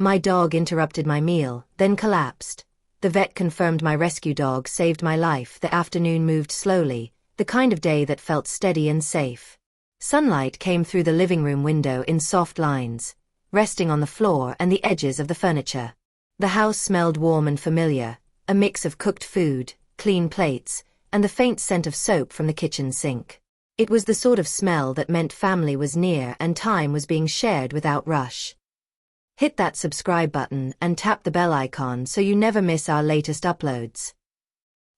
My dog interrupted my meal, then collapsed. The vet confirmed my rescue dog saved my life. The afternoon moved slowly, the kind of day that felt steady and safe. Sunlight came through the living room window in soft lines, resting on the floor and the edges of the furniture. The house smelled warm and familiar, a mix of cooked food, clean plates, and the faint scent of soap from the kitchen sink. It was the sort of smell that meant family was near and time was being shared without rush. Hit that subscribe button and tap the bell icon so you never miss our latest uploads.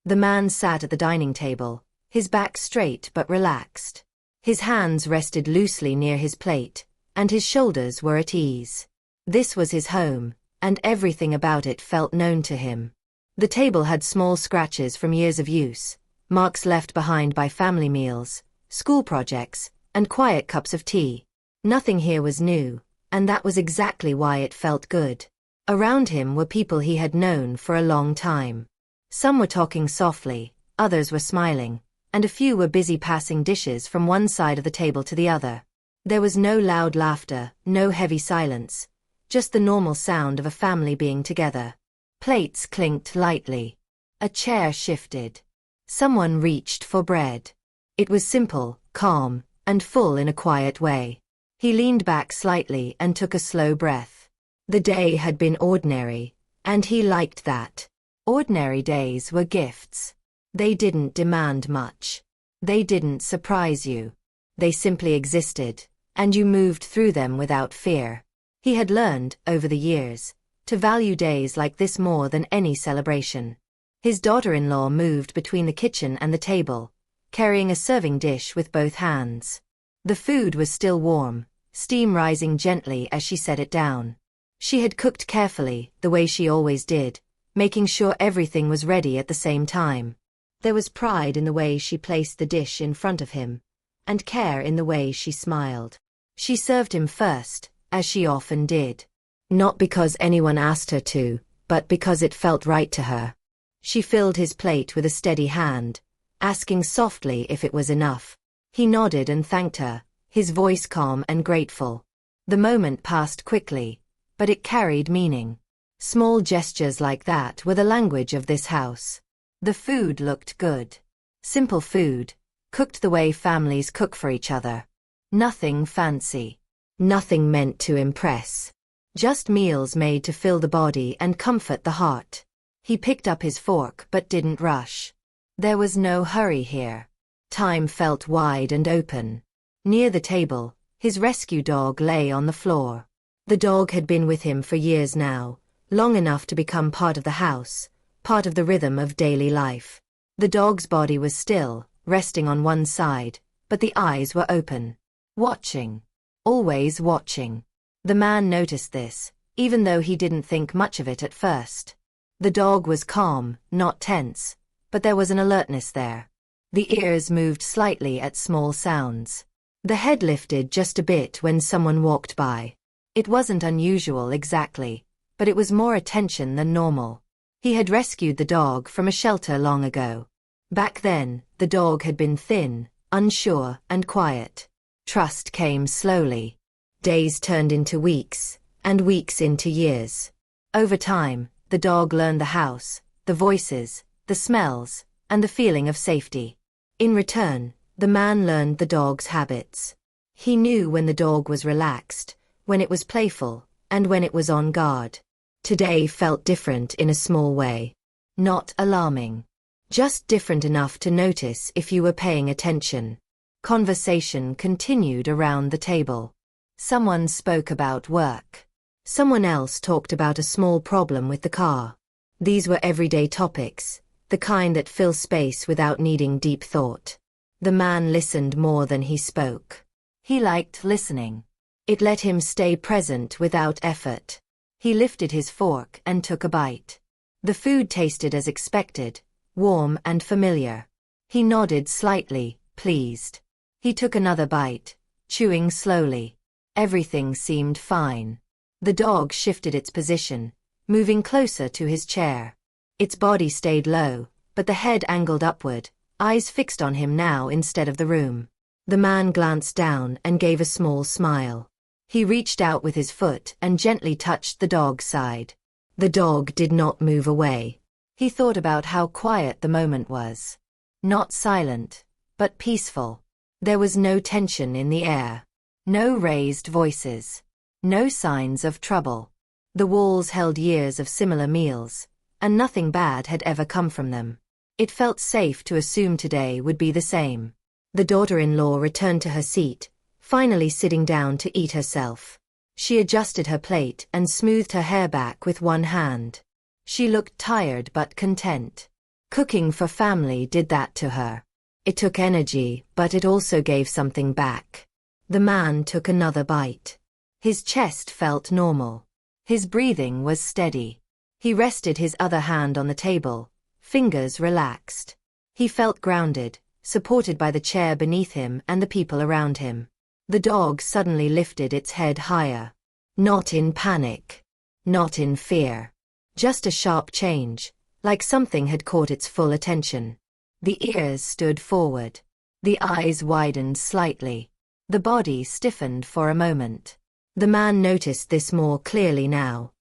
The man sat at the dining table, his back straight but relaxed. His hands rested loosely near his plate, and his shoulders were at ease. This was his home, and everything about it felt known to him. The table had small scratches from years of use, marks left behind by family meals, school projects, and quiet cups of tea. Nothing here was new, and that was exactly why it felt good. Around him were people he had known for a long time. Some were talking softly, others were smiling, and a few were busy passing dishes from one side of the table to the other. There was no loud laughter, no heavy silence, just the normal sound of a family being together. Plates clinked lightly. A chair shifted. Someone reached for bread. It was simple, calm, and full in a quiet way. He leaned back slightly and took a slow breath. The day had been ordinary, and he liked that. Ordinary days were gifts. They didn't demand much. They didn't surprise you. They simply existed, and you moved through them without fear. He had learned, over the years, to value days like this more than any celebration. His daughter-in-law moved between the kitchen and the table, carrying a serving dish with both hands. The food was still warm, steam rising gently as she set it down. She had cooked carefully, the way she always did, making sure everything was ready at the same time. There was pride in the way she placed the dish in front of him, and care in the way she smiled. She served him first, as she often did. Not because anyone asked her to, but because it felt right to her. She filled his plate with a steady hand, asking softly if it was enough. He nodded and thanked her, his voice calm and grateful. The moment passed quickly, but it carried meaning. Small gestures like that were the language of this house. The food looked good. Simple food, cooked the way families cook for each other. Nothing fancy. Nothing meant to impress. Just meals made to fill the body and comfort the heart. He picked up his fork but didn't rush. There was no hurry here. Time felt wide and open. Near the table, his rescue dog lay on the floor. The dog had been with him for years now, long enough to become part of the house, part of the rhythm of daily life. The dog's body was still, resting on one side, but the eyes were open. Watching. Always watching. The man noticed this, even though he didn't think much of it at first. The dog was calm, not tense, but there was an alertness there. The ears moved slightly at small sounds. The head lifted just a bit when someone walked by. It wasn't unusual exactly, but it was more attention than normal. He had rescued the dog from a shelter long ago. Back then, the dog had been thin, unsure, and quiet. Trust came slowly. Days turned into weeks, and weeks into years. Over time, the dog learned the house, the voices, the smells, and the feeling of safety. In return, the man learned the dog's habits. He knew when the dog was relaxed, when it was playful, and when it was on guard. Today felt different in a small way. Not alarming. Just different enough to notice if you were paying attention. Conversation continued around the table. Someone spoke about work. Someone else talked about a small problem with the car. These were everyday topics, the kind that fill space without needing deep thought. The man listened more than he spoke. He liked listening. It let him stay present without effort. He lifted his fork and took a bite. The food tasted as expected, warm and familiar. He nodded slightly, pleased. He took another bite, chewing slowly. Everything seemed fine. The dog shifted its position, moving closer to his chair. Its body stayed low, but the head angled upward, eyes fixed on him now instead of the room. The man glanced down and gave a small smile. He reached out with his foot and gently touched the dog's side. The dog did not move away. He thought about how quiet the moment was. Not silent, but peaceful. There was no tension in the air. No raised voices. No signs of trouble. The walls held years of similar meals, and nothing bad had ever come from them. It felt safe to assume today would be the same. The daughter-in-law returned to her seat, finally sitting down to eat herself. She adjusted her plate and smoothed her hair back with one hand. She looked tired but content. Cooking for family did that to her. It took energy, but it also gave something back. The man took another bite. His chest felt normal. His breathing was steady. He rested his other hand on the table, fingers relaxed. He felt grounded, supported by the chair beneath him and the people around him. The dog suddenly lifted its head higher. Not in panic. Not in fear. Just a sharp change, like something had caught its full attention. The ears stood forward. The eyes widened slightly. The body stiffened for a moment. The man noticed this more clearly now.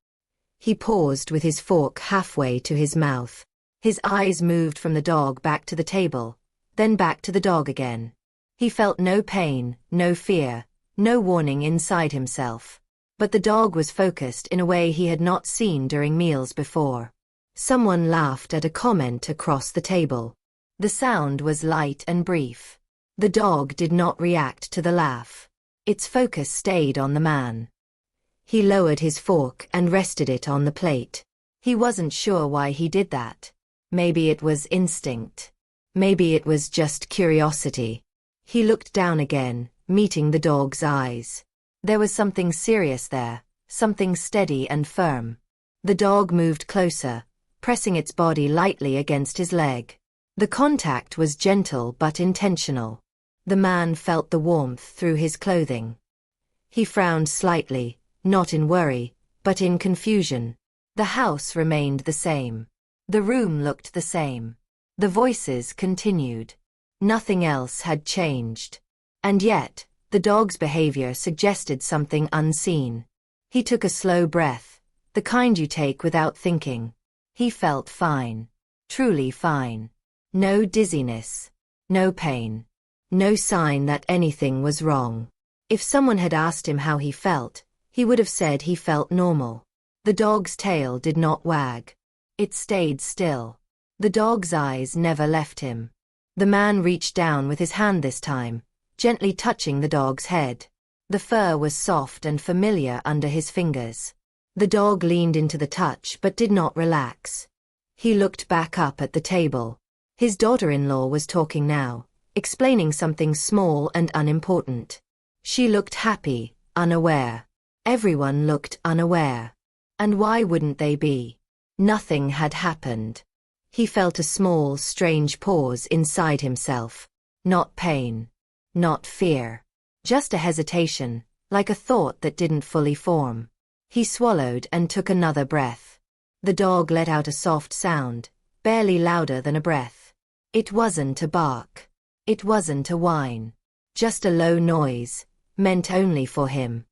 He paused with his fork halfway to his mouth. His eyes moved from the dog back to the table, then back to the dog again. He felt no pain, no fear, no warning inside himself. But the dog was focused in a way he had not seen during meals before. Someone laughed at a comment across the table. The sound was light and brief. The dog did not react to the laugh. Its focus stayed on the man. He lowered his fork and rested it on the plate. He wasn't sure why he did that. Maybe it was instinct. Maybe it was just curiosity. He looked down again, meeting the dog's eyes. There was something serious there, something steady and firm. The dog moved closer, pressing its body lightly against his leg. The contact was gentle but intentional. The man felt the warmth through his clothing. He frowned slightly, not in worry, but in confusion. The house remained the same. The room looked the same. The voices continued. Nothing else had changed. And yet, the dog's behavior suggested something unseen. He took a slow breath, the kind you take without thinking. He felt fine. Truly fine. No dizziness. No pain. No sign that anything was wrong. If someone had asked him how he felt, he would have said he felt normal. The dog's tail did not wag. It stayed still. The dog's eyes never left him. The man reached down with his hand this time, gently touching the dog's head. The fur was soft and familiar under his fingers. The dog leaned into the touch but did not relax. He looked back up at the table. His daughter-in-law was talking now, explaining something small and unimportant. She looked happy, unaware. Everyone looked unaware. And why wouldn't they be? Nothing had happened. He felt a small, strange pause inside himself. Not pain. Not fear. Just a hesitation, like a thought that didn't fully form. He swallowed and took another breath. The dog let out a soft sound, barely louder than a breath. It wasn't a bark. It wasn't a whine. Just a low noise, meant only for him.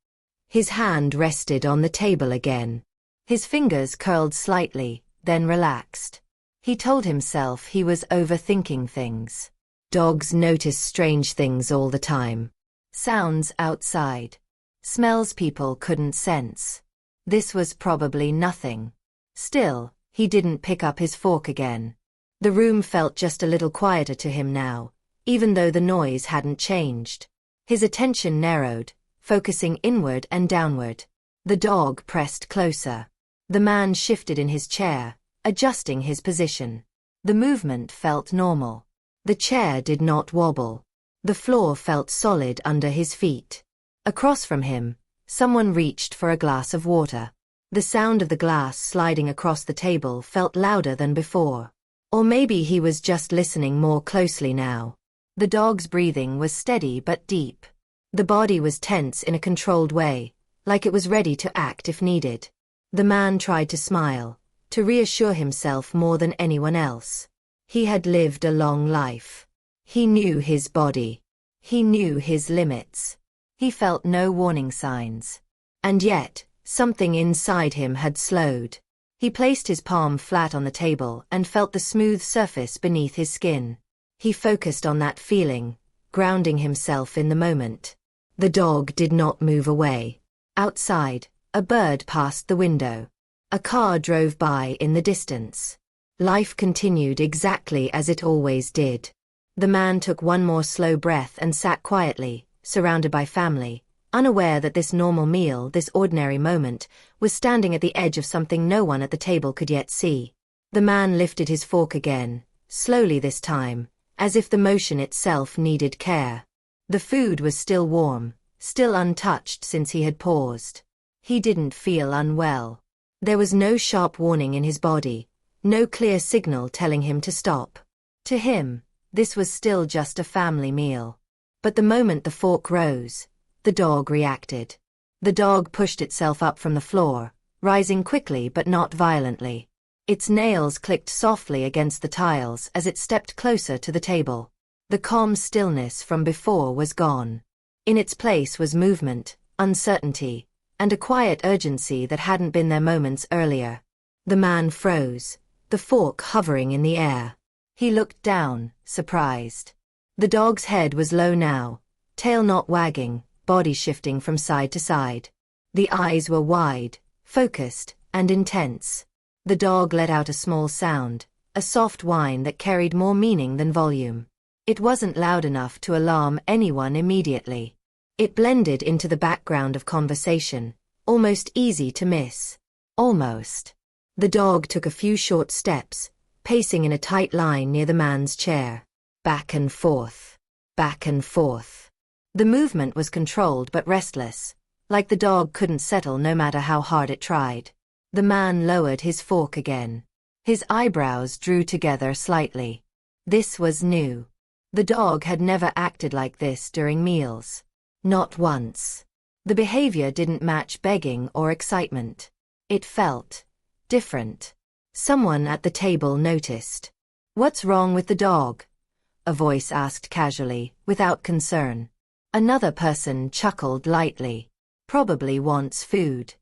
His hand rested on the table again. His fingers curled slightly, then relaxed. He told himself he was overthinking things. Dogs notice strange things all the time. Sounds outside. Smells people couldn't sense. This was probably nothing. Still, he didn't pick up his fork again. The room felt just a little quieter to him now, even though the noise hadn't changed. His attention narrowed, focusing inward and downward. The dog pressed closer. The man shifted in his chair, adjusting his position. The movement felt normal. The chair did not wobble. The floor felt solid under his feet. Across from him, someone reached for a glass of water. The sound of the glass sliding across the table felt louder than before. Or maybe he was just listening more closely now. The dog's breathing was steady but deep. The body was tense in a controlled way, like it was ready to act if needed. The man tried to smile, to reassure himself more than anyone else. He had lived a long life. He knew his body. He knew his limits. He felt no warning signs. And yet, something inside him had slowed. He placed his palm flat on the table and felt the smooth surface beneath his skin. He focused on that feeling, grounding himself in the moment. The dog did not move away. Outside, a bird passed the window. A car drove by in the distance. Life continued exactly as it always did. The man took one more slow breath and sat quietly, surrounded by family, unaware that this normal meal, this ordinary moment, was standing at the edge of something no one at the table could yet see. The man lifted his fork again, slowly this time, as if the motion itself needed care. The food was still warm, still untouched since he had paused. He didn't feel unwell. There was no sharp warning in his body, no clear signal telling him to stop. To him, this was still just a family meal. But the moment the fork rose, the dog reacted. The dog pushed itself up from the floor, rising quickly but not violently. Its nails clicked softly against the tiles as it stepped closer to the table. The calm stillness from before was gone. In its place was movement, uncertainty, and a quiet urgency that hadn't been there moments earlier. The man froze, the fork hovering in the air. He looked down, surprised. The dog's head was low now, tail not wagging, body shifting from side to side. The eyes were wide, focused, and intense. The dog let out a small sound, a soft whine that carried more meaning than volume. It wasn't loud enough to alarm anyone immediately. It blended into the background of conversation, almost easy to miss. Almost. The dog took a few short steps, pacing in a tight line near the man's chair. Back and forth. Back and forth. The movement was controlled but restless, like the dog couldn't settle no matter how hard it tried. The man lowered his fork again. His eyebrows drew together slightly. This was new. The dog had never acted like this during meals. Not once. The behavior didn't match begging or excitement. It felt different. Someone at the table noticed. "What's wrong with the dog?" a voice asked casually, without concern. Another person chuckled lightly. "Probably wants food."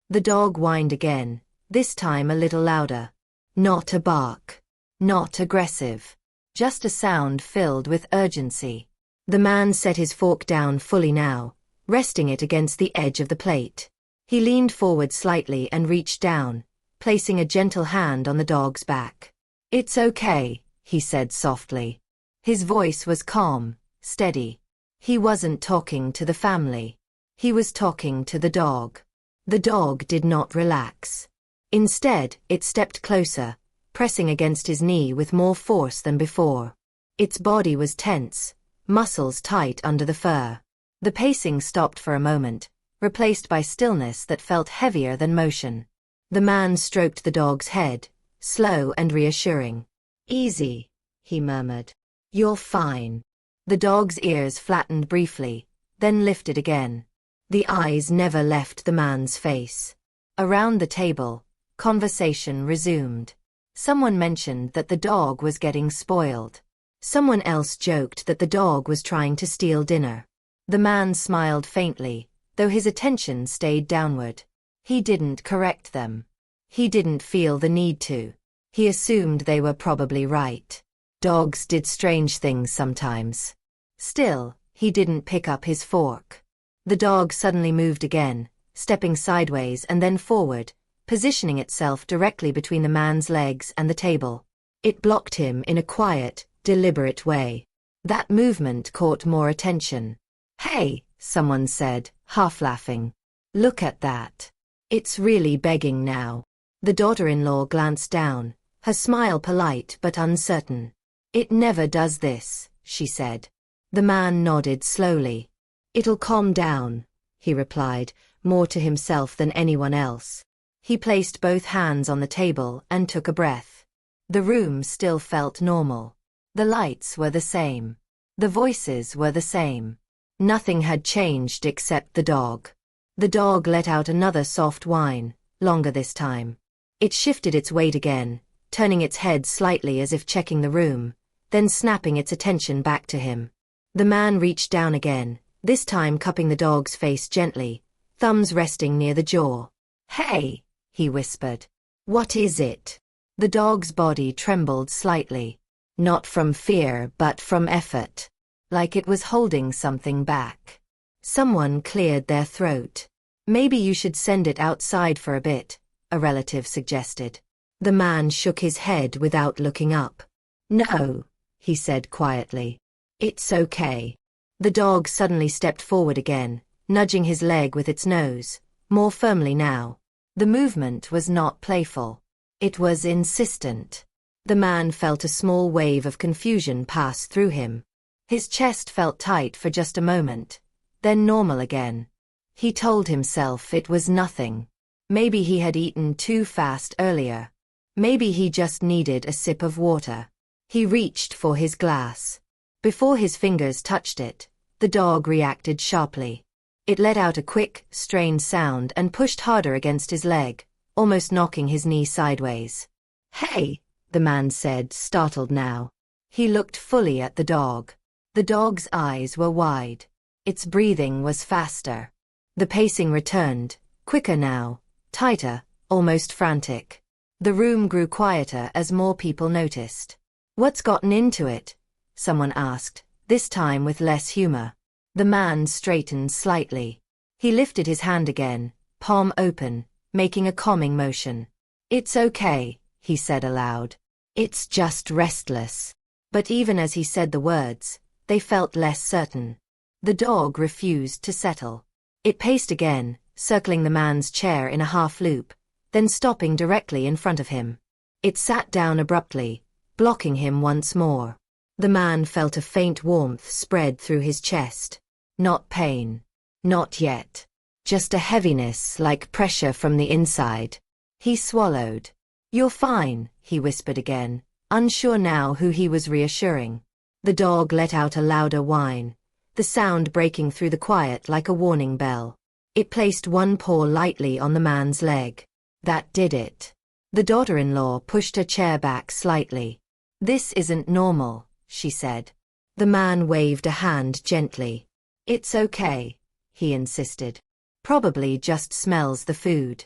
The dog whined again, this time a little louder. Not a bark. Not aggressive. Just a sound filled with urgency. The man set his fork down fully now, resting it against the edge of the plate. He leaned forward slightly and reached down, placing a gentle hand on the dog's back. "It's okay," he said softly. His voice was calm, steady. He wasn't talking to the family. He was talking to the dog. The dog did not relax. Instead, it stepped closer, pressing against his knee with more force than before. Its body was tense, muscles tight under the fur. The pacing stopped for a moment, replaced by stillness that felt heavier than motion. The man stroked the dog's head, slow and reassuring. "Easy," he murmured. "You're fine." The dog's ears flattened briefly, then lifted again. The eyes never left the man's face. Around the table, conversation resumed. Someone mentioned that the dog was getting spoiled. Someone else joked that the dog was trying to steal dinner. The man smiled faintly, though his attention stayed downward. He didn't correct them. He didn't feel the need to. He assumed they were probably right. Dogs did strange things sometimes. Still, he didn't pick up his fork. The dog suddenly moved again, stepping sideways and then forward, positioning itself directly between the man's legs and the table. It blocked him in a quiet, deliberate way. That movement caught more attention. "Hey," someone said, half laughing. "Look at that. It's really begging now." The daughter-in-law glanced down, her smile polite but uncertain. "It never does this," she said. The man nodded slowly. "It'll calm down," he replied, more to himself than anyone else. He placed both hands on the table and took a breath. The room still felt normal. The lights were the same. The voices were the same. Nothing had changed except the dog. The dog let out another soft whine, longer this time. It shifted its weight again, turning its head slightly as if checking the room, then snapping its attention back to him. The man reached down again, this time cupping the dog's face gently, thumbs resting near the jaw. "Hey," he whispered. "What is it?" The dog's body trembled slightly. Not from fear but from effort. Like it was holding something back. Someone cleared their throat. "Maybe you should send it outside for a bit," a relative suggested. The man shook his head without looking up. "No," he said quietly. "It's okay." The dog suddenly stepped forward again, nudging his leg with its nose, more firmly now. The movement was not playful. It was insistent. The man felt a small wave of confusion pass through him. His chest felt tight for just a moment, then normal again. He told himself it was nothing. Maybe he had eaten too fast earlier. Maybe he just needed a sip of water. He reached for his glass. Before his fingers touched it, the dog reacted sharply. It let out a quick, strained sound and pushed harder against his leg, almost knocking his knee sideways. "Hey," the man said, startled now. He looked fully at the dog. The dog's eyes were wide. Its breathing was faster. The pacing returned, quicker now, tighter, almost frantic. The room grew quieter as more people noticed. "What's gotten into it?" someone asked, this time with less humor. The man straightened slightly. He lifted his hand again, palm open, making a calming motion. "It's okay," he said aloud. "It's just restless." But even as he said the words, they felt less certain. The dog refused to settle. It paced again, circling the man's chair in a half loop, then stopping directly in front of him. It sat down abruptly, blocking him once more. The man felt a faint warmth spread through his chest. Not pain. Not yet. Just a heaviness like pressure from the inside. He swallowed. "You're fine," he whispered again, unsure now who he was reassuring. The dog let out a louder whine, the sound breaking through the quiet like a warning bell. It placed one paw lightly on the man's leg. That did it. The daughter-in-law pushed her chair back slightly. "This isn't normal," she said. The man waved a hand gently. "It's okay," he insisted. "Probably just smells the food."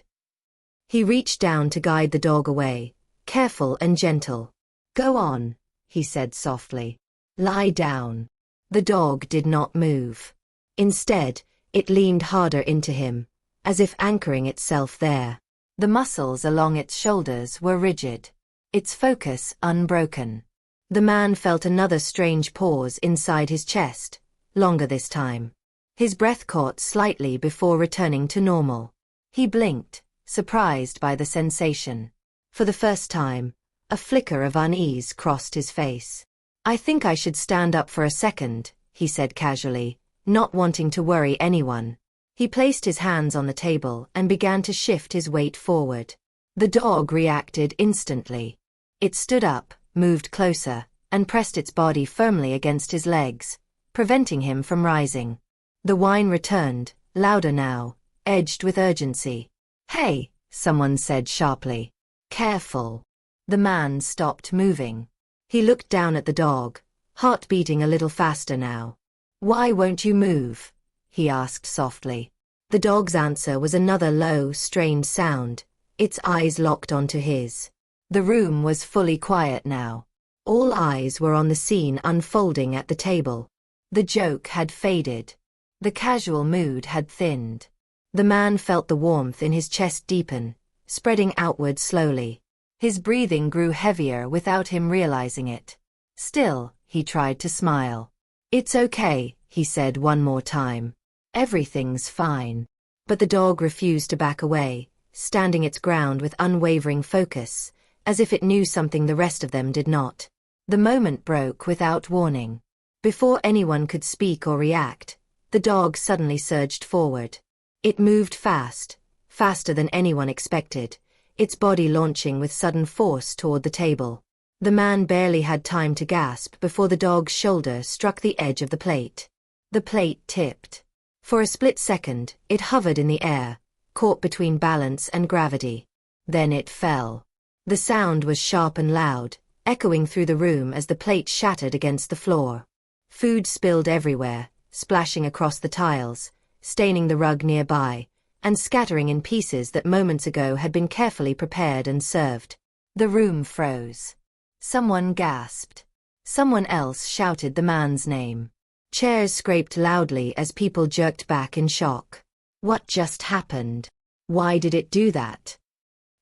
He reached down to guide the dog away, careful and gentle. "Go on," he said softly. "Lie down." The dog did not move. Instead, it leaned harder into him, as if anchoring itself there. The muscles along its shoulders were rigid, its focus unbroken. The man felt another strange pause inside his chest, longer this time. His breath caught slightly before returning to normal. He blinked, surprised by the sensation. For the first time, a flicker of unease crossed his face. "I think I should stand up for a second," he said casually, not wanting to worry anyone. He placed his hands on the table and began to shift his weight forward. The dog reacted instantly. It stood up, moved closer, and pressed its body firmly against his legs, preventing him from rising. The whine returned, louder now, edged with urgency. "Hey," someone said sharply. "Careful." The man stopped moving. He looked down at the dog, heart beating a little faster now. "Why won't you move?" he asked softly. The dog's answer was another low, strained sound, its eyes locked onto his. The room was fully quiet now. All eyes were on the scene unfolding at the table. The joke had faded. The casual mood had thinned. The man felt the warmth in his chest deepen, spreading outward slowly. His breathing grew heavier without him realizing it. Still, he tried to smile. "It's okay," he said one more time. "Everything's fine." But the dog refused to back away, standing its ground with unwavering focus, as if it knew something the rest of them did not. The moment broke without warning. Before anyone could speak or react, the dog suddenly surged forward. It moved fast, faster than anyone expected, its body launching with sudden force toward the table. The man barely had time to gasp before the dog's shoulder struck the edge of the plate. The plate tipped. For a split second, it hovered in the air, caught between balance and gravity. Then it fell. The sound was sharp and loud, echoing through the room as the plate shattered against the floor. Food spilled everywhere, splashing across the tiles, staining the rug nearby, and scattering in pieces that moments ago had been carefully prepared and served. The room froze. Someone gasped. Someone else shouted the man's name. Chairs scraped loudly as people jerked back in shock. What just happened? Why did it do that?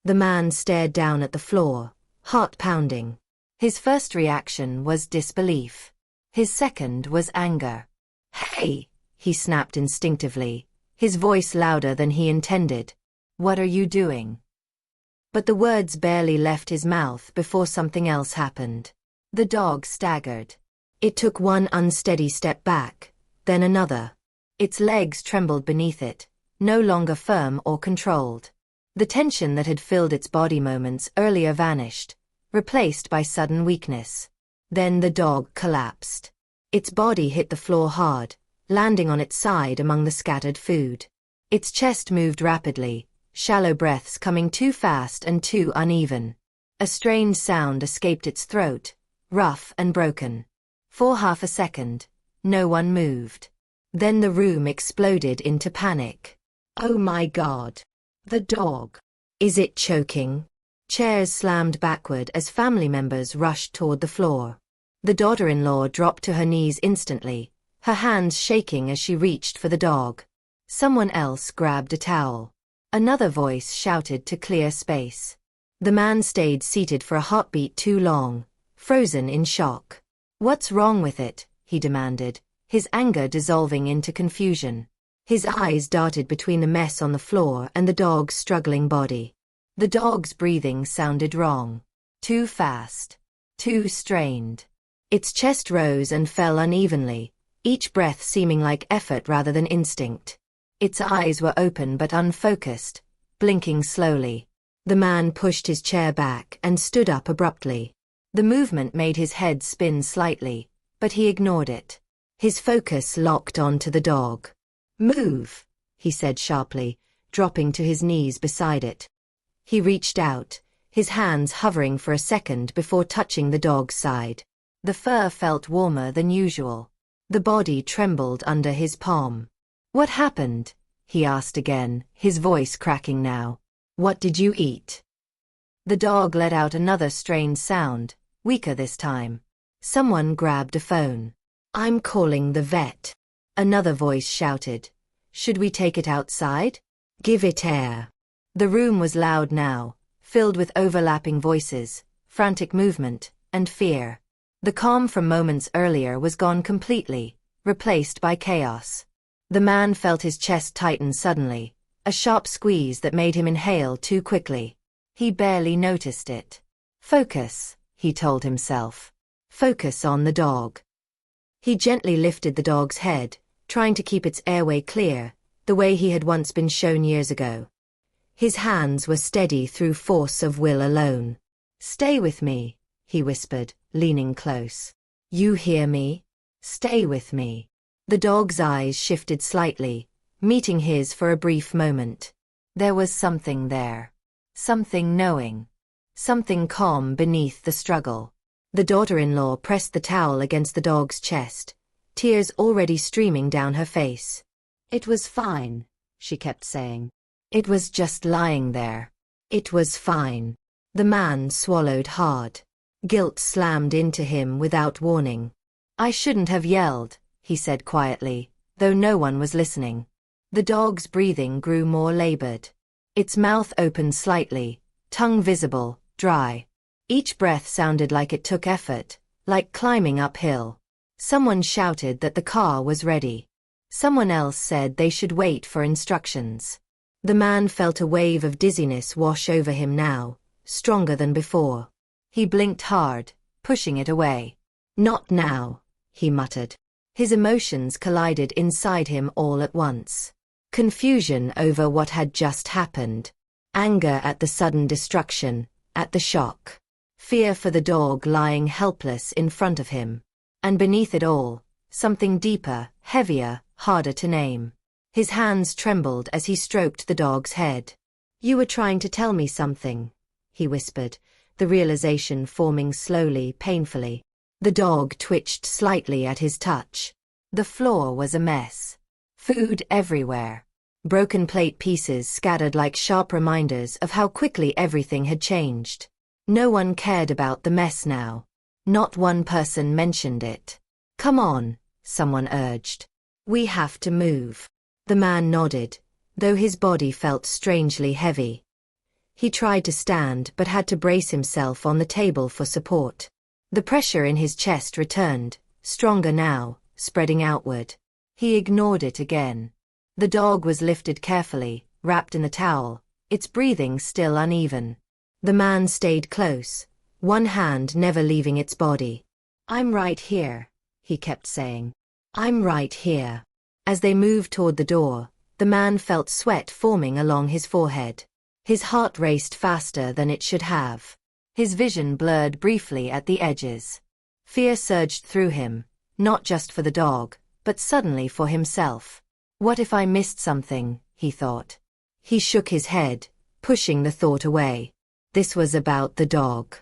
The man stared down at the floor, heart pounding. His first reaction was disbelief. His second was anger. "Hey!" he snapped instinctively, his voice louder than he intended. "What are you doing?" But the words barely left his mouth before something else happened. The dog staggered. It took one unsteady step back, then another. Its legs trembled beneath it, no longer firm or controlled. The tension that had filled its body moments earlier vanished, replaced by sudden weakness. Then the dog collapsed. Its body hit the floor hard, landing on its side among the scattered food. Its chest moved rapidly, shallow breaths coming too fast and too uneven. A strange sound escaped its throat, rough and broken. For half a second, no one moved. Then the room exploded into panic. "Oh my God! The dog! Is it choking?" Chairs slammed backward as family members rushed toward the floor. The daughter-in-law dropped to her knees instantly, her hands shaking as she reached for the dog. Someone else grabbed a towel. Another voice shouted to clear space. The man stayed seated for a heartbeat too long, frozen in shock. "What's wrong with it?" he demanded, his anger dissolving into confusion. His eyes darted between the mess on the floor and the dog's struggling body. The dog's breathing sounded wrong. Too fast. Too strained. Its chest rose and fell unevenly, each breath seeming like effort rather than instinct. Its eyes were open but unfocused, blinking slowly. The man pushed his chair back and stood up abruptly. The movement made his head spin slightly, but he ignored it. His focus locked onto the dog. "Move," he said sharply, dropping to his knees beside it. He reached out, his hands hovering for a second before touching the dog's side. The fur felt warmer than usual. The body trembled under his palm. "What happened?" he asked again, his voice cracking now. "What did you eat?" The dog let out another strange sound, weaker this time. Someone grabbed a phone. "I'm calling the vet," another voice shouted. "Should we take it outside? Give it air." The room was loud now, filled with overlapping voices, frantic movement, and fear. The calm from moments earlier was gone completely, replaced by chaos. The man felt his chest tighten suddenly, a sharp squeeze that made him inhale too quickly. He barely noticed it. "Focus," he told himself. "Focus on the dog." He gently lifted the dog's head, trying to keep its airway clear, the way he had once been shown years ago. His hands were steady through force of will alone. "Stay with me," he whispered, leaning close. "You hear me? Stay with me." The dog's eyes shifted slightly, meeting his for a brief moment. There was something there. Something knowing. Something calm beneath the struggle. The daughter-in-law pressed the towel against the dog's chest, tears already streaming down her face. "It was fine," she kept saying. "It was just lying there. It was fine." The man swallowed hard. Guilt slammed into him without warning. "I shouldn't have yelled," he said quietly, though no one was listening. The dog's breathing grew more labored. Its mouth opened slightly, tongue visible, dry. Each breath sounded like it took effort, like climbing uphill. Someone shouted that the car was ready. Someone else said they should wait for instructions. The man felt a wave of dizziness wash over him now, stronger than before. He blinked hard, pushing it away. "Not now," he muttered. His emotions collided inside him all at once. Confusion over what had just happened. Anger at the sudden destruction, at the shock. Fear for the dog lying helpless in front of him. And beneath it all, something deeper, heavier, harder to name. His hands trembled as he stroked the dog's head. "You were trying to tell me something," he whispered, the realization forming slowly, painfully. The dog twitched slightly at his touch. The floor was a mess. Food everywhere. Broken plate pieces scattered like sharp reminders of how quickly everything had changed. No one cared about the mess now. Not one person mentioned it. "Come on," someone urged. "We have to move." The man nodded, though his body felt strangely heavy. He tried to stand but had to brace himself on the table for support. The pressure in his chest returned, stronger now, spreading outward. He ignored it again. The dog was lifted carefully, wrapped in the towel, its breathing still uneven. The man stayed close, one hand never leaving its body. "I'm right here," he kept saying. "I'm right here." As they moved toward the door, the man felt sweat forming along his forehead. His heart raced faster than it should have. His vision blurred briefly at the edges. Fear surged through him, not just for the dog, but suddenly for himself. What if I missed something, he thought. He shook his head, pushing the thought away. This was about the dog.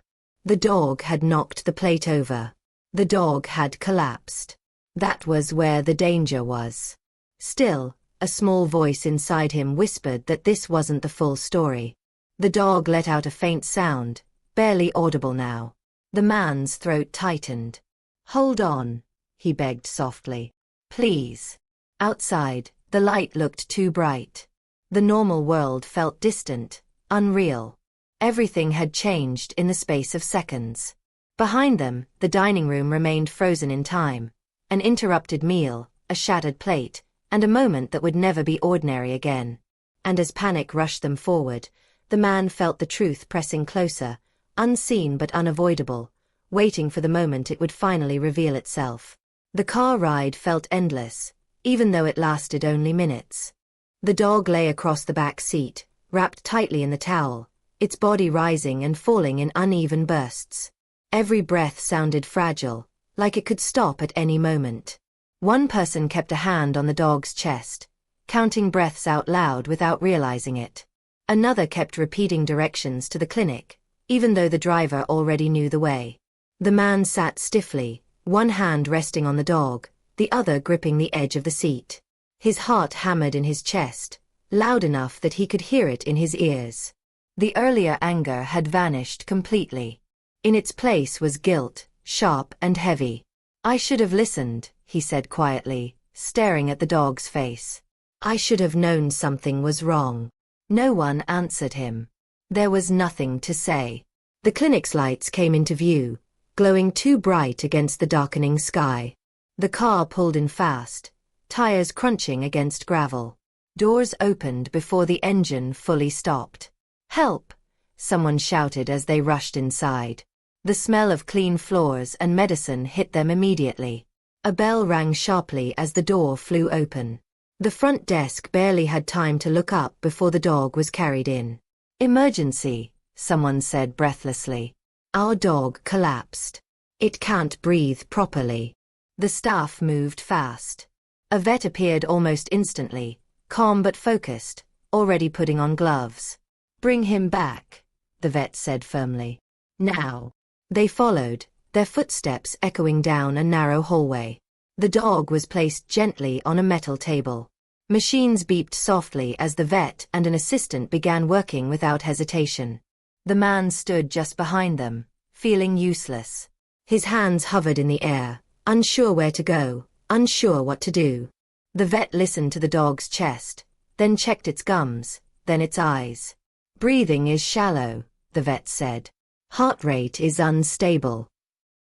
The dog had knocked the plate over. The dog had collapsed. That was where the danger was. Still, a small voice inside him whispered that this wasn't the full story. The dog let out a faint sound, barely audible now. The man's throat tightened. "Hold on," he begged softly. "Please." Outside, the light looked too bright. The normal world felt distant, unreal. Everything had changed in the space of seconds. Behind them, the dining room remained frozen in time. An interrupted meal, a shattered plate, and a moment that would never be ordinary again. And as panic rushed them forward, the man felt the truth pressing closer, unseen but unavoidable, waiting for the moment it would finally reveal itself. The car ride felt endless, even though it lasted only minutes. The dog lay across the back seat, wrapped tightly in the towel, its body rising and falling in uneven bursts. Every breath sounded fragile, like it could stop at any moment. One person kept a hand on the dog's chest, counting breaths out loud without realizing it. Another kept repeating directions to the clinic, even though the driver already knew the way. The man sat stiffly, one hand resting on the dog, the other gripping the edge of the seat. His heart hammered in his chest, loud enough that he could hear it in his ears. The earlier anger had vanished completely. In its place was guilt, sharp and heavy. "I should have listened," he said quietly, staring at the dog's face. "I should have known something was wrong." No one answered him. There was nothing to say. The clinic's lights came into view, glowing too bright against the darkening sky. The car pulled in fast, tires crunching against gravel. Doors opened before the engine fully stopped. "Help!" someone shouted as they rushed inside. The smell of clean floors and medicine hit them immediately. A bell rang sharply as the door flew open. The front desk barely had time to look up before the dog was carried in. "Emergency," someone said breathlessly. "Our dog collapsed. It can't breathe properly." The staff moved fast. A vet appeared almost instantly, calm but focused, already putting on gloves. "Bring him back," the vet said firmly. "Now." They followed, their footsteps echoing down a narrow hallway. The dog was placed gently on a metal table. Machines beeped softly as the vet and an assistant began working without hesitation. The man stood just behind them, feeling useless. His hands hovered in the air, unsure where to go, unsure what to do. The vet listened to the dog's chest, then checked its gums, then its eyes. "Breathing is shallow," the vet said. "Heart rate is unstable."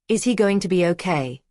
"Is he going to be okay?"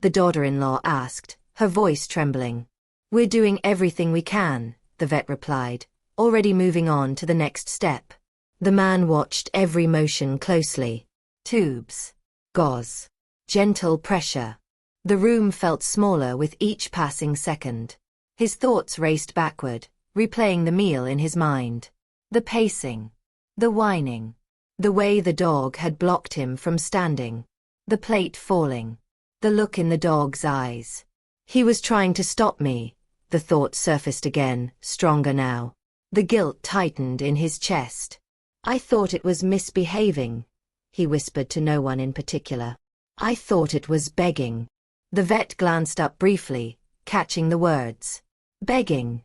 the daughter-in-law asked, her voice trembling. "We're doing everything we can," the vet replied, already moving on to the next step. The man watched every motion closely. Tubes. Gauze. Gentle pressure. The room felt smaller with each passing second. His thoughts raced backward, replaying the meal in his mind. The pacing. The whining. The way the dog had blocked him from standing. The plate falling. The look in the dog's eyes. "He was trying to stop me," the thought surfaced again, stronger now. The guilt tightened in his chest. "I thought it was misbehaving," he whispered to no one in particular. "I thought it was begging." The vet glanced up briefly, catching the words. Begging,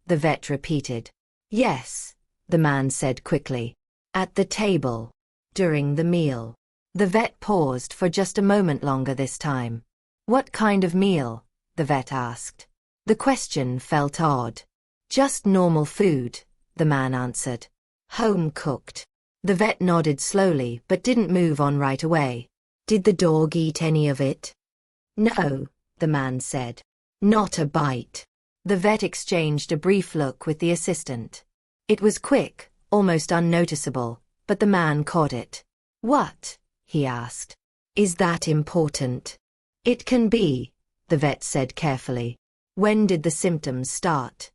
the vet repeated. Yes, the man said quickly. At the table. During the meal. The vet paused for just a moment longer this time. What kind of meal? The vet asked. The question felt odd. Just normal food, the man answered. Home cooked. The vet nodded slowly but didn't move on right away. Did the dog eat any of it? No, the man said. Not a bite. The vet exchanged a brief look with the assistant. It was quick, almost unnoticeable, but the man caught it. What? He asked. Is that important? It can be, the vet said carefully. When did the symptoms start?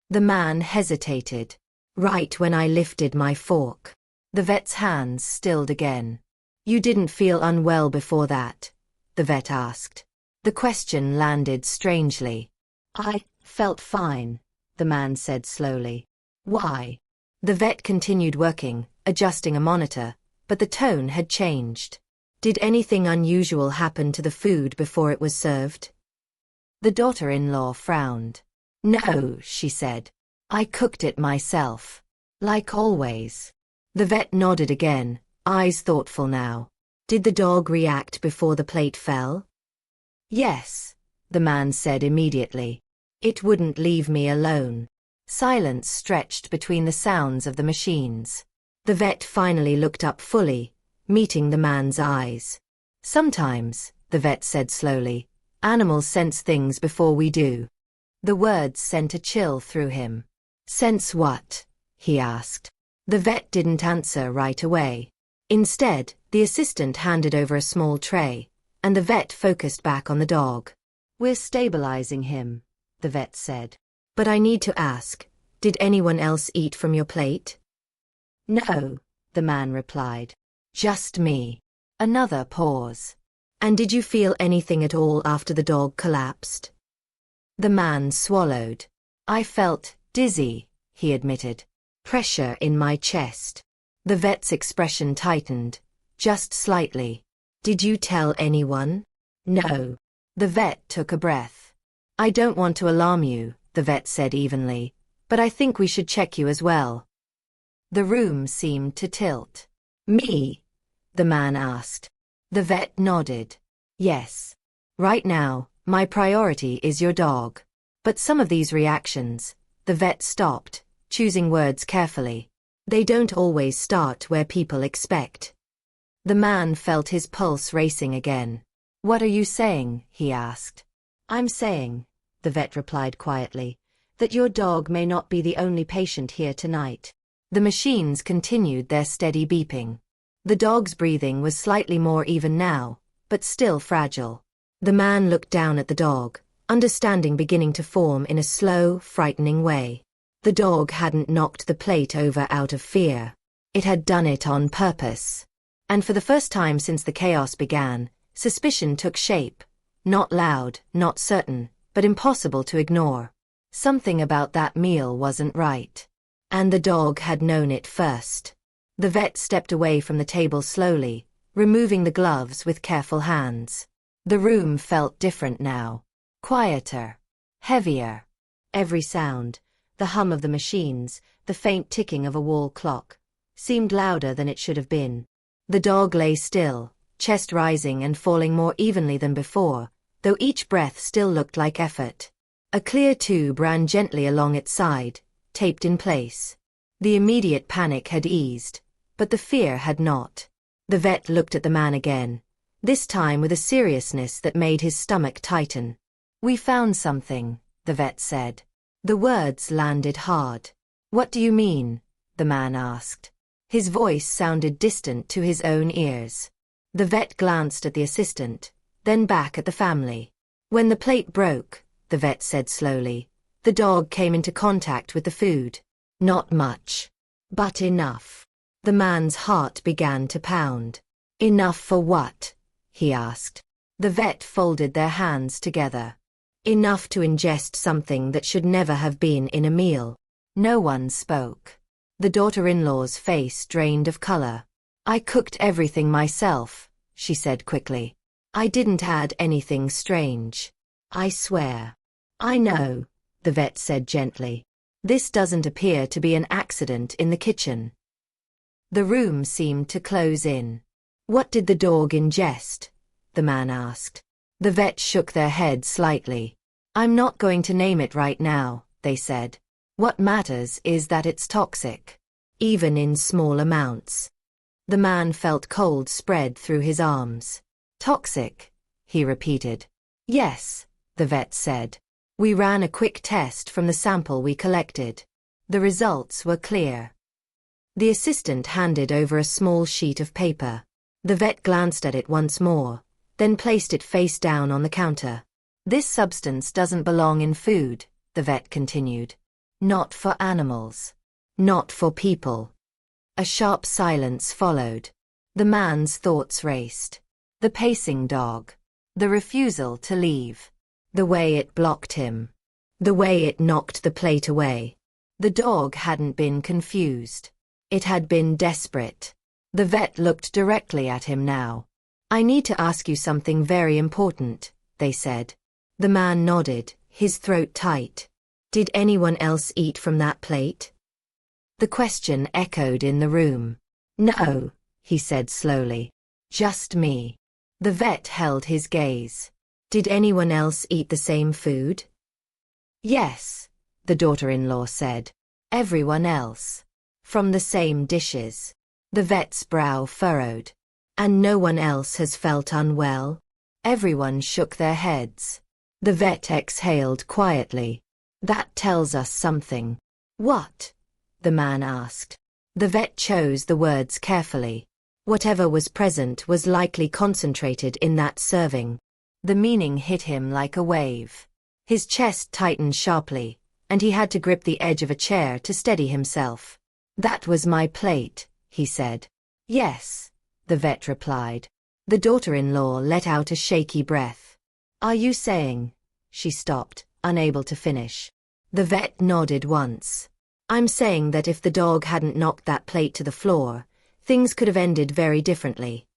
The man hesitated. Right when I lifted my fork. The vet's hands stilled again. You didn't feel unwell before that? The vet asked. The question landed strangely. I felt fine, the man said slowly. Why? The vet continued working, adjusting a monitor, but the tone had changed. Did anything unusual happen to the food before it was served? The daughter-in-law frowned. No, she said. I cooked it myself. Like always. The vet nodded again, eyes thoughtful now. Did the dog react before the plate fell? Yes, the man said immediately. It wouldn't leave me alone. Silence stretched between the sounds of the machines. The vet finally looked up fully, meeting the man's eyes. Sometimes, the vet said slowly, animals sense things before we do. The words sent a chill through him. Sense what? He asked. The vet didn't answer right away. Instead, the assistant handed over a small tray, and the vet focused back on the dog. We're stabilizing him, the vet said. But I need to ask, did anyone else eat from your plate? No, the man replied. Just me. Another pause. And did you feel anything at all after the dog collapsed? The man swallowed. I felt dizzy, he admitted. Pressure in my chest. The vet's expression tightened, just slightly. Did you tell anyone? No. The vet took a breath. I don't want to alarm you, the vet said evenly, but I think we should check you as well. The room seemed to tilt. Me? The man asked. The vet nodded. Yes. Right now, my priority is your dog. But some of these reactions, the vet stopped, choosing words carefully. They don't always start where people expect. The man felt his pulse racing again. What are you saying? He asked. I'm saying, the vet replied quietly, that your dog may not be the only patient here tonight. The machines continued their steady beeping. The dog's breathing was slightly more even now, but still fragile. The man looked down at the dog, understanding beginning to form in a slow, frightening way. The dog hadn't knocked the plate over out of fear. It had done it on purpose. And for the first time since the chaos began, suspicion took shape. Not loud, not certain, but impossible to ignore. Something about that meal wasn't right. And the dog had known it first. The vet stepped away from the table slowly, removing the gloves with careful hands. The room felt different now. Quieter. Heavier. Every sound, the hum of the machines, the faint ticking of a wall clock, seemed louder than it should have been. The dog lay still, chest rising and falling more evenly than before, though each breath still looked like effort. A clear tube ran gently along its side, taped in place. The immediate panic had eased, but the fear had not. The vet looked at the man again, this time with a seriousness that made his stomach tighten. We found something, the vet said. The words landed hard. What do you mean? The man asked. His voice sounded distant to his own ears. The vet glanced at the assistant, then back at the family. When the plate broke, the vet said slowly, the dog came into contact with the food. Not much. But enough. The man's heart began to pound. Enough for what? He asked. The vet folded their hands together. Enough to ingest something that should never have been in a meal. No one spoke. The daughter-in-law's face drained of color. I cooked everything myself, she said quickly. I didn't add anything strange. I swear. I know, the vet said gently. This doesn't appear to be an accident in the kitchen. The room seemed to close in. What did the dog ingest? The man asked. The vet shook their head slightly. I'm not going to name it right now, they said. What matters is that it's toxic. Even in small amounts. The man felt cold spread through his arms. Toxic, he repeated. Yes, the vet said. We ran a quick test from the sample we collected. The results were clear. The assistant handed over a small sheet of paper. The vet glanced at it once more, then placed it face down on the counter. This substance doesn't belong in food, the vet continued. Not for animals. Not for people. A sharp silence followed. The man's thoughts raced. The pacing dog. The refusal to leave. The way it blocked him. The way it knocked the plate away. The dog hadn't been confused. It had been desperate. The vet looked directly at him now. I need to ask you something very important, they said. The man nodded, his throat tight. Did anyone else eat from that plate? The question echoed in the room. No, he said slowly. Just me. The vet held his gaze. Did anyone else eat the same food? Yes, the daughter-in-law said. Everyone else. From the same dishes. The vet's brow furrowed. And no one else has felt unwell? Everyone shook their heads. The vet exhaled quietly. That tells us something. What? The man asked. The vet chose the words carefully. Whatever was present was likely concentrated in that serving. The meaning hit him like a wave. His chest tightened sharply, and he had to grip the edge of a chair to steady himself. That was my plate, he said. Yes, the vet replied. The daughter-in-law let out a shaky breath. Are you saying? She stopped, unable to finish. The vet nodded once. I'm saying that if the dog hadn't knocked that plate to the floor, things could have ended very differently.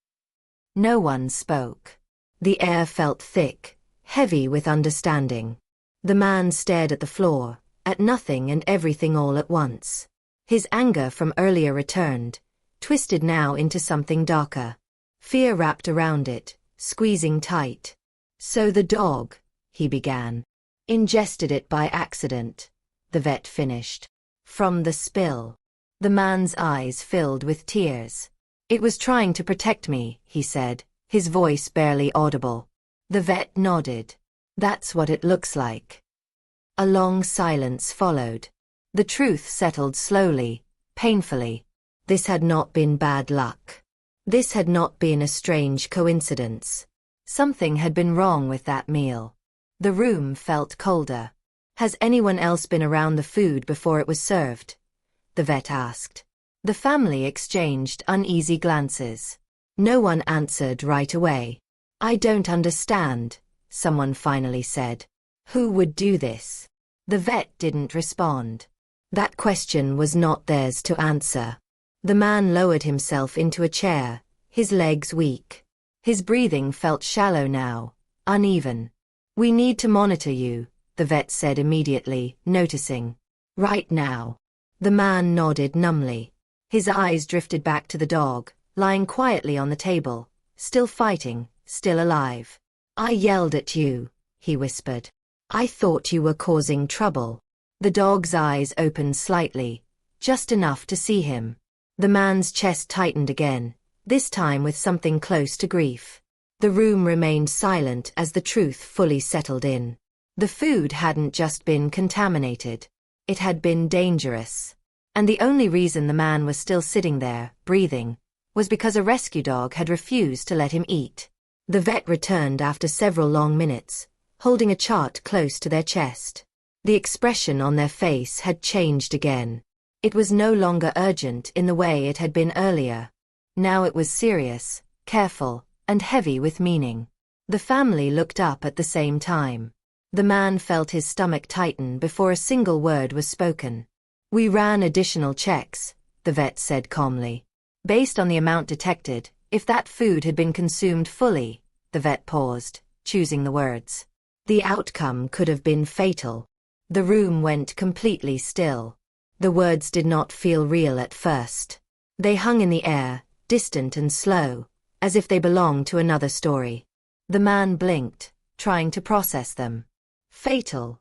No one spoke. The air felt thick, heavy with understanding. The man stared at the floor, at nothing and everything all at once. His anger from earlier returned, twisted now into something darker. Fear wrapped around it, squeezing tight. So the dog, he began. Ingested it by accident, the vet finished. From the spill. The man's eyes filled with tears. It was trying to protect me, he said, his voice barely audible. The vet nodded. That's what it looks like. A long silence followed. The truth settled slowly, painfully. This had not been bad luck. This had not been a strange coincidence. Something had been wrong with that meal. The room felt colder. Has anyone else been around the food before it was served? The vet asked. The family exchanged uneasy glances. No one answered right away. I don't understand, someone finally said. Who would do this? The vet didn't respond. That question was not theirs to answer. The man lowered himself into a chair, his legs weak. His breathing felt shallow now, uneven. We need to monitor you, the vet said immediately, noticing. Right now. The man nodded numbly. His eyes drifted back to the dog, lying quietly on the table, still fighting, still alive. I yelled at you, he whispered. I thought you were causing trouble. The dog's eyes opened slightly, just enough to see him. The man's chest tightened again, this time with something close to grief. The room remained silent as the truth fully settled in. The food hadn't just been contaminated. It had been dangerous. And the only reason the man was still sitting there, breathing, was because a rescue dog had refused to let him eat. The vet returned after several long minutes, holding a chart close to their chest. The expression on their face had changed again. It was no longer urgent in the way it had been earlier. Now it was serious, careful, and heavy with meaning. The family looked up at the same time. The man felt his stomach tighten before a single word was spoken. We ran additional checks, the vet said calmly. Based on the amount detected, if that food had been consumed fully, The vet paused, choosing the words. The outcome could have been fatal. The room went completely still. The words did not feel real at first. They hung in the air, distant and slow, as if they belonged to another story. The man blinked, trying to process them. Fatal,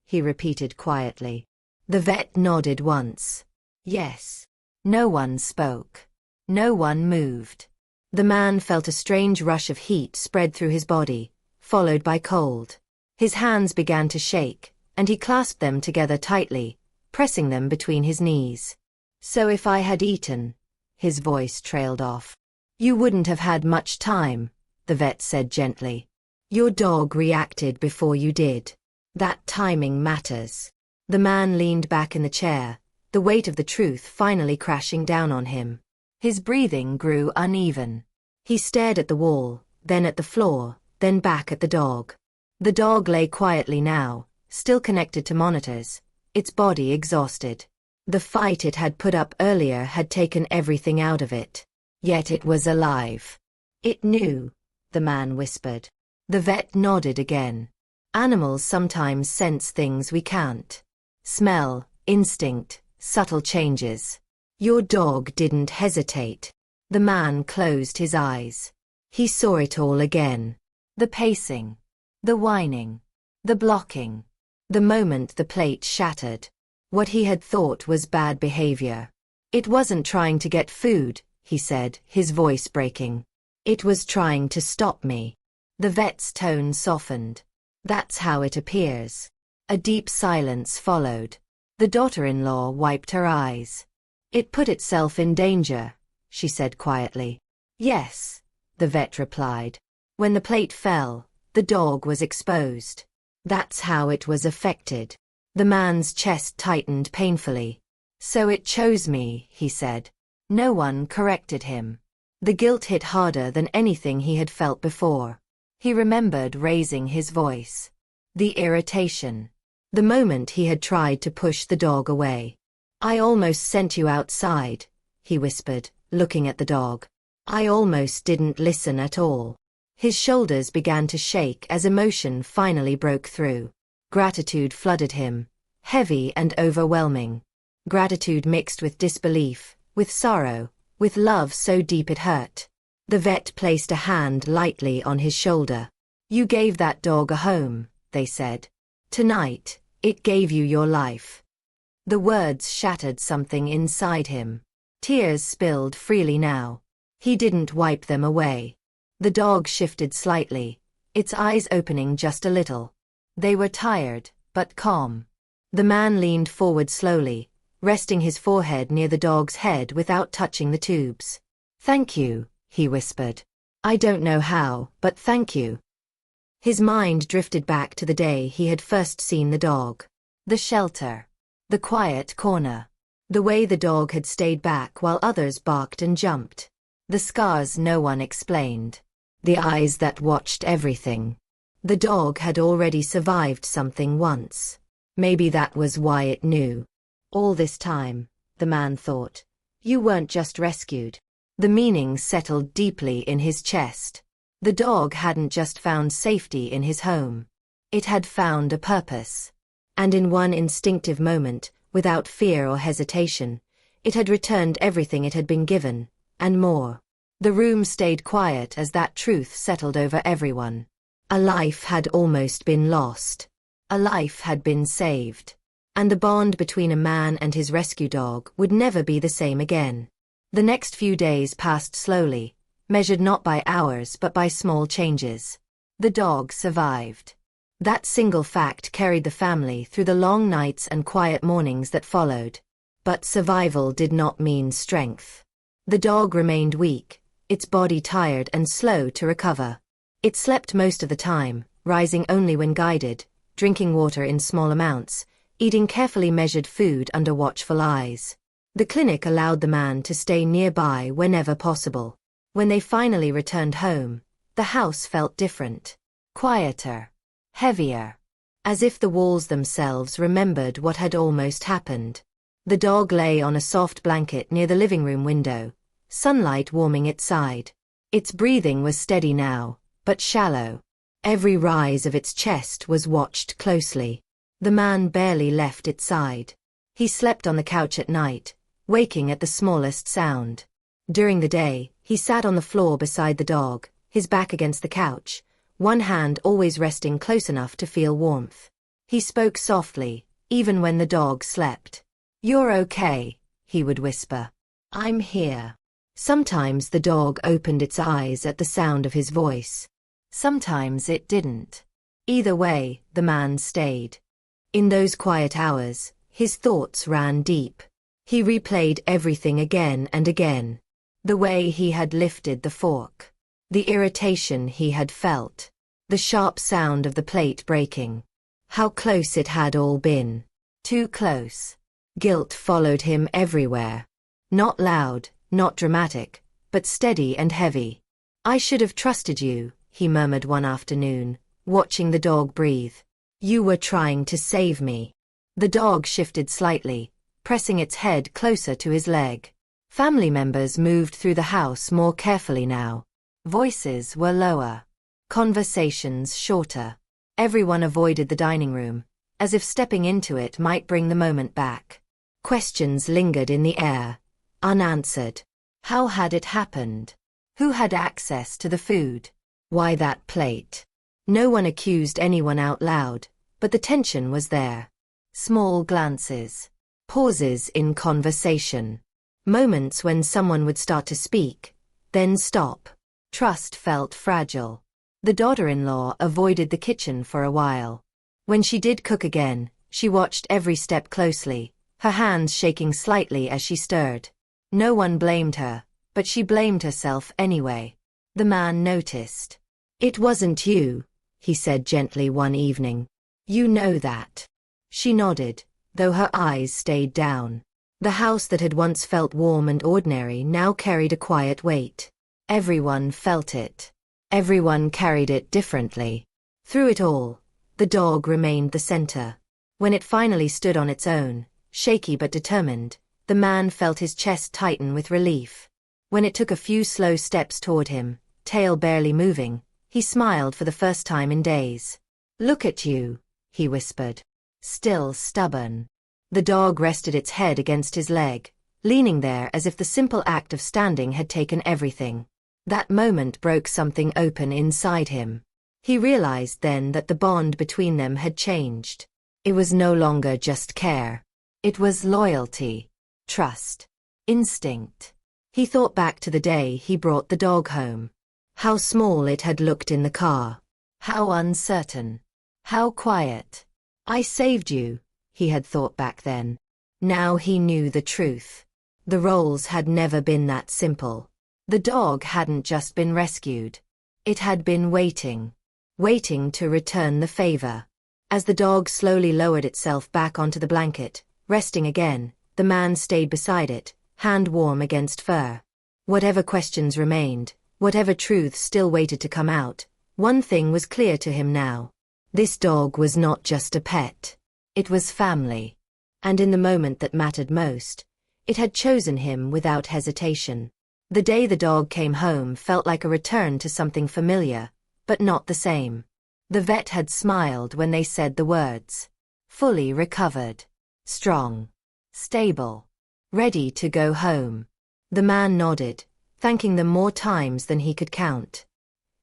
he repeated quietly. The vet nodded once. Yes. No one spoke. No one moved. The man felt a strange rush of heat spread through his body, followed by cold. His hands began to shake, and he clasped them together tightly, pressing them between his knees. So if I had eaten, his voice trailed off. You wouldn't have had much time, the vet said gently. Your dog reacted before you did. That timing matters. The man leaned back in the chair, the weight of the truth finally crashing down on him. His breathing grew uneven. He stared at the wall, then at the floor, then back at the dog. The dog lay quietly now, still connected to monitors, its body exhausted. The fight it had put up earlier had taken everything out of it. Yet it was alive. It knew, the man whispered. The vet nodded again. Animals sometimes sense things we can't. Smell, instinct, subtle changes. Your dog didn't hesitate. The man closed his eyes. He saw it all again. The pacing. The whining. The blocking. The moment the plate shattered. What he had thought was bad behavior. It wasn't trying to get food, he said, his voice breaking. It was trying to stop me. The vet's tone softened. That's how it appears. A deep silence followed. The daughter-in-law wiped her eyes. It put itself in danger, she said quietly. Yes, the vet replied. When the plate fell, the dog was exposed. That's how it was affected. The man's chest tightened painfully. So it chose me, he said. No one corrected him. The guilt hit harder than anything he had felt before. He remembered raising his voice. The irritation. The moment he had tried to push the dog away. I almost sent you outside, he whispered, looking at the dog. I almost didn't listen at all. His shoulders began to shake as emotion finally broke through. Gratitude flooded him, heavy and overwhelming. Gratitude mixed with disbelief, with sorrow, with love so deep it hurt. The vet placed a hand lightly on his shoulder. You gave that dog a home, they said. Tonight, it gave you your life. The words shattered something inside him. Tears spilled freely now. He didn't wipe them away. The dog shifted slightly, its eyes opening just a little. They were tired, but calm. The man leaned forward slowly, resting his forehead near the dog's head without touching the tubes. Thank you, he whispered. I don't know how, but thank you. His mind drifted back to the day he had first seen the dog. The shelter. The quiet corner. The way the dog had stayed back while others barked and jumped. The scars no one explained. The eyes that watched everything. The dog had already survived something once. Maybe that was why it knew. All this time, the man thought. You weren't just rescued. The meaning settled deeply in his chest. The dog hadn't just found safety in his home. It had found a purpose. And in one instinctive moment, without fear or hesitation, it had returned everything it had been given, and more. The room stayed quiet as that truth settled over everyone. A life had almost been lost. A life had been saved. And the bond between a man and his rescue dog would never be the same again. The next few days passed slowly, measured not by hours but by small changes. The dog survived. That single fact carried the family through the long nights and quiet mornings that followed. But survival did not mean strength. The dog remained weak, its body tired and slow to recover. It slept most of the time, rising only when guided, drinking water in small amounts, eating carefully measured food under watchful eyes. The clinic allowed the man to stay nearby whenever possible. When they finally returned home, the house felt different. Quieter. Heavier. As if the walls themselves remembered what had almost happened. The dog lay on a soft blanket near the living room window, sunlight warming its side. Its breathing was steady now, but shallow. Every rise of its chest was watched closely. The man barely left its side. He slept on the couch at night, waking at the smallest sound. During the day, he sat on the floor beside the dog, his back against the couch, one hand always resting close enough to feel warmth. He spoke softly, even when the dog slept. "You're okay," he would whisper. "I'm here." Sometimes the dog opened its eyes at the sound of his voice. Sometimes it didn't. Either way, the man stayed. In those quiet hours, his thoughts ran deep. He replayed everything again and again. The way he had lifted the fork. The irritation he had felt. The sharp sound of the plate breaking. How close it had all been. Too close. Guilt followed him everywhere. Not loud, not dramatic, but steady and heavy. "I should have trusted you," he murmured one afternoon, watching the dog breathe. "You were trying to save me." The dog shifted slightly, pressing its head closer to his leg. Family members moved through the house more carefully now. Voices were lower. Conversations shorter. Everyone avoided the dining room, as if stepping into it might bring the moment back. Questions lingered in the air, unanswered. How had it happened? Who had access to the food? Why that plate? No one accused anyone out loud, but the tension was there. Small glances. Pauses in conversation. Moments when someone would start to speak, then stop. Trust felt fragile. The daughter-in-law avoided the kitchen for a while. When she did cook again, she watched every step closely, her hands shaking slightly as she stirred. No one blamed her, but she blamed herself anyway. The man noticed. "It wasn't you," he said gently one evening. "You know that." She nodded, though her eyes stayed down. The house that had once felt warm and ordinary now carried a quiet weight. Everyone felt it. Everyone carried it differently. Through it all, the dog remained the center. When it finally stood on its own, shaky but determined, the man felt his chest tighten with relief. When it took a few slow steps toward him, tail barely moving, he smiled for the first time in days. "Look at you," he whispered. "Still stubborn." The dog rested its head against his leg, leaning there as if the simple act of standing had taken everything. That moment broke something open inside him. He realized then that the bond between them had changed. It was no longer just care. It was loyalty, trust, instinct. He thought back to the day he brought the dog home. How small it had looked in the car. How uncertain. How quiet. "I saved you," he had thought back then. Now he knew the truth. The roles had never been that simple. The dog hadn't just been rescued. It had been waiting. Waiting to return the favor. As the dog slowly lowered itself back onto the blanket, resting again, the man stayed beside it, hand warm against fur. Whatever questions remained, whatever truth still waited to come out, one thing was clear to him now. This dog was not just a pet. It was family. And in the moment that mattered most, it had chosen him without hesitation. The day the dog came home felt like a return to something familiar, but not the same. The vet had smiled when they said the words. Fully recovered. Strong. Stable. Ready to go home. The man nodded, thanking them more times than he could count.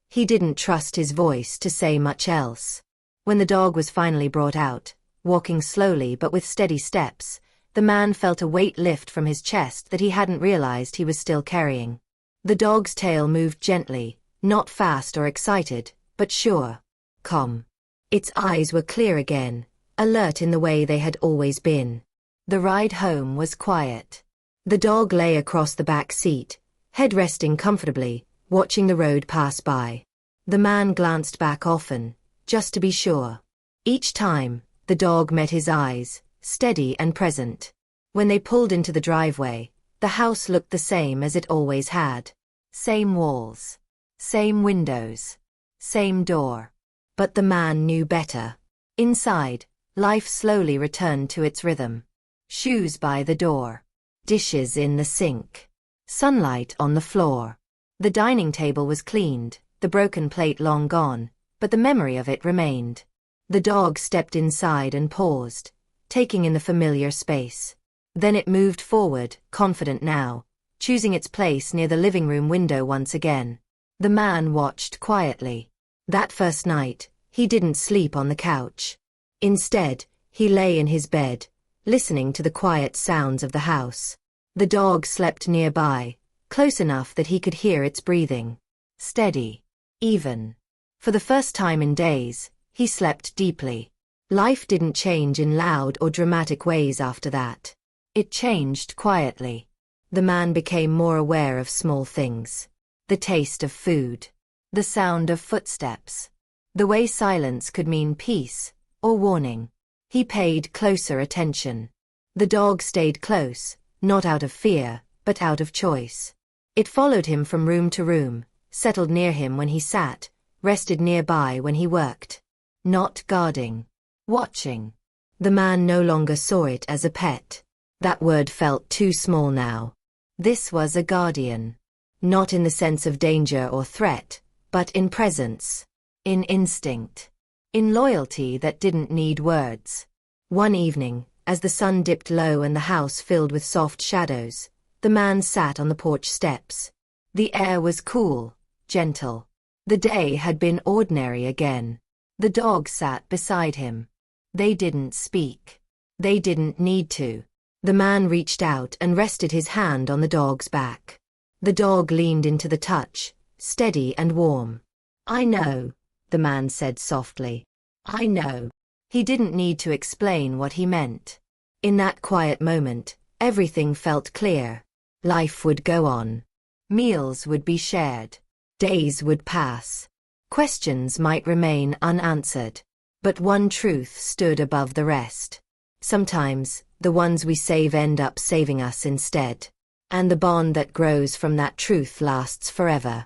He didn't trust his voice to say much else. When the dog was finally brought out, walking slowly but with steady steps, the man felt a weight lift from his chest that he hadn't realized he was still carrying. The dog's tail moved gently, not fast or excited, but sure. Calm. Its eyes were clear again, alert in the way they had always been. The ride home was quiet. The dog lay across the back seat, head resting comfortably, watching the road pass by. The man glanced back often, just to be sure. Each time, the dog met his eyes, steady and present. When they pulled into the driveway, the house looked the same as it always had. Same walls. Same windows. Same door. But the man knew better. Inside, life slowly returned to its rhythm. Shoes by the door. Dishes in the sink. Sunlight on the floor. The dining table was cleaned, the broken plate long gone, but the memory of it remained. The dog stepped inside and paused, taking in the familiar space. Then it moved forward, confident now, choosing its place near the living room window once again. The man watched quietly. That first night, he didn't sleep on the couch. Instead, he lay in his bed, listening to the quiet sounds of the house. The dog slept nearby, close enough that he could hear its breathing. Steady. Even. For the first time in days, he slept deeply. Life didn't change in loud or dramatic ways after that. It changed quietly. The man became more aware of small things. The taste of food. The sound of footsteps. The way silence could mean peace or warning. He paid closer attention. The dog stayed close, not out of fear, but out of choice. It followed him from room to room, settled near him when he sat, rested nearby when he worked. Not guarding. Watching. The man no longer saw it as a pet. That word felt too small now. This was a guardian. Not in the sense of danger or threat, but in presence. In instinct. In loyalty that didn't need words. One evening, as the sun dipped low and the house filled with soft shadows, the man sat on the porch steps. The air was cool, gentle. The day had been ordinary again. The dog sat beside him. They didn't speak. They didn't need to. The man reached out and rested his hand on the dog's back. The dog leaned into the touch, steady and warm. "I know," the man said softly. "I know." He didn't need to explain what he meant. In that quiet moment, everything felt clear. Life would go on. Meals would be shared. Days would pass. Questions might remain unanswered. But one truth stood above the rest. Sometimes, the ones we save end up saving us instead. And the bond that grows from that truth lasts forever.